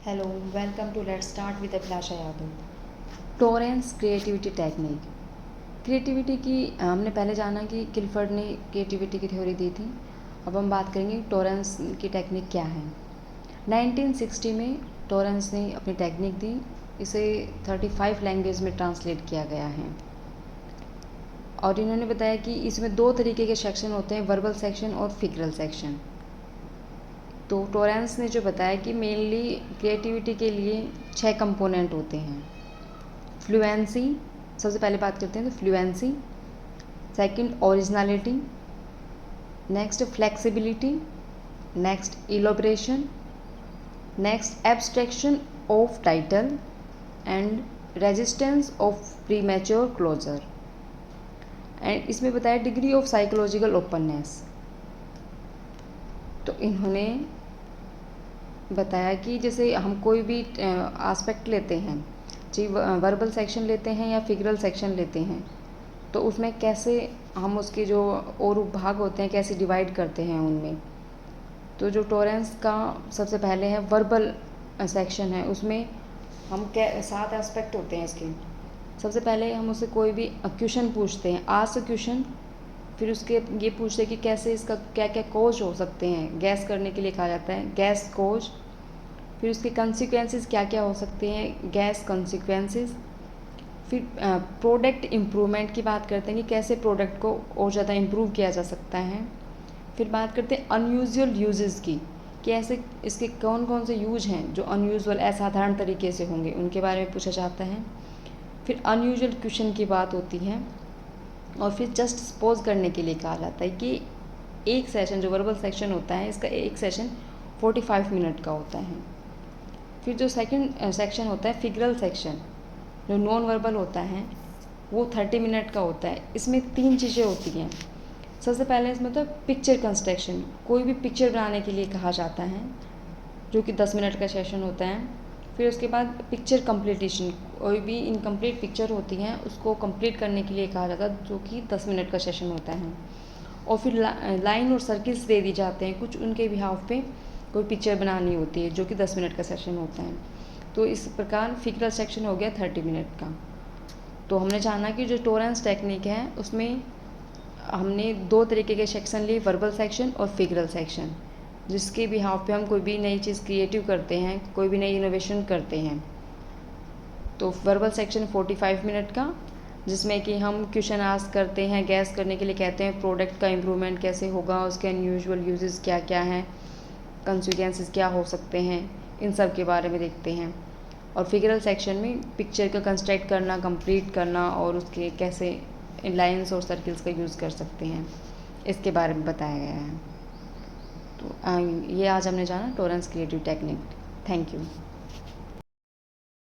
Hello, welcome to Let's Start with Abhilasha Yadav. Torrance creativity technique. Creativity की हमने पहले जाना कि किलफर्ड ने क्रिएटिविटी की थ्योरी दी थी। अब हम बात करेंगे टोरेंस की टेक्निक क्या है। 1960 में टोरेंस ने अपनी टेक्निक दी, इसे 35 लैंग्वेज में ट्रांसलेट किया गया है। और इन्होंने बताया कि इसमें दो तरीके के सेक्शन होते हैं, वर्बल सेक्शन और फिगरल सेक्शन। तो टोरेंस ने जो बताया कि मेनली क्रिएटिविटी के लिए 6 कंपोनेंट होते हैं। फ्लुएंसी, सबसे पहले बात करते हैं तो fluency, second originality, next flexibility, next elaboration, next abstraction of title and resistance of premature closure. And इसमें बताया डिग्री ऑफ साइकोलॉजिकल ओपननेस। तो इन्होंने बताया कि जैसे हम कोई भी एस्पेक्ट लेते हैं, चाहे वर्बल सेक्शन लेते हैं या फिगरल सेक्शन लेते हैं, तो उसमें कैसे हम उसके जो और उपभाग होते हैं कैसे डिवाइड करते हैं उनमें। तो जो टोरेंस का सबसे पहले है वर्बल सेक्शन है, उसमें हम 7 एस्पेक्ट होते हैं इसके। सबसे पहले हम उससे कोई भी क्वेश्चन पूछते हैं, आस्क क्वेश्चन, फिर उसके ये पूछते हैं कि कैसे इसका क्या क्या कोज हो सकते हैं, गैस करने के लिए कहा जाता है गैस कोज। फिर उसके कंसिक्वेंसेस क्या क्या हो सकते हैं, गैस कंसिक्वेंसेस। फिर प्रोडक्ट इम्प्रूवमेंट की बात करते हैं कि कैसे प्रोडक्ट को और ज़्यादा इम्प्रूव किया जा सकता है। फिर बात करते हैं अनयूजुअल यूजेस की, कि ऐसे इसके कौन कौन से यूज हैं जो अनयूजुअल असाधारण तरीके से होंगे, उनके बारे में पूछा जाता है। फिर अनयूजुअल क्वेश्चन की बात होती है। और फिर जस्ट सपोज करने के लिए कहा जाता है कि एक सेशन जो वर्बल सेक्शन होता है, इसका एक सेशन 45 मिनट का होता है। फिर जो सेकंड सेक्शन होता है फिगरल सेक्शन, जो नॉन वर्बल होता है, वो 30 मिनट का होता है। इसमें 3 चीज़ें होती हैं। सबसे पहले इसमें तो पिक्चर कंस्ट्रक्शन, कोई भी पिक्चर बनाने के लिए कहा जाता है, जो कि 10 मिनट का सेशन होता है। फिर उसके बाद पिक्चर कंप्लीटेशन, कोई भी इनकम्प्लीट पिक्चर होती है उसको कंप्लीट करने के लिए कहा जाता है, जो कि 10 मिनट का सेशन होता है। और फिर लाइन और सर्किल्स दे दी जाते हैं, कुछ उनके बिहाफ पे कोई पिक्चर बनानी होती है, जो कि 10 मिनट का सेशन होता है। तो इस प्रकार फिगरल सेक्शन हो गया 30 मिनट का। तो हमने जाना कि जो टोरेंस टेक्निक है उसमें हमने 2 तरीके के सेक्शन लिए, वर्बल सेक्शन और फिगरल सेक्शन, जिसके बिहाफ पे हम कोई भी नई चीज़ क्रिएटिव करते हैं, कोई भी नई इनोवेशन करते हैं। तो वर्बल सेक्शन 45 मिनट का, जिसमें कि हम क्वेश्चन आस्क करते हैं, गैस करने के लिए कहते हैं प्रोडक्ट का इम्प्रूवमेंट कैसे होगा, उसके अनयूजुअल यूजेस क्या क्या हैं, कंसिक्वेंसेस क्या हो सकते हैं, इन सब के बारे में देखते हैं। और फिगरल सेक्शन में पिक्चर का कंस्ट्रक्ट करना, कंप्लीट करना और उसके कैसे लाइंस और सर्किल्स का यूज़ कर सकते हैं, इसके बारे में बताया गया है। तो ये आज हमने जाना Torrance creative technique. Thank you.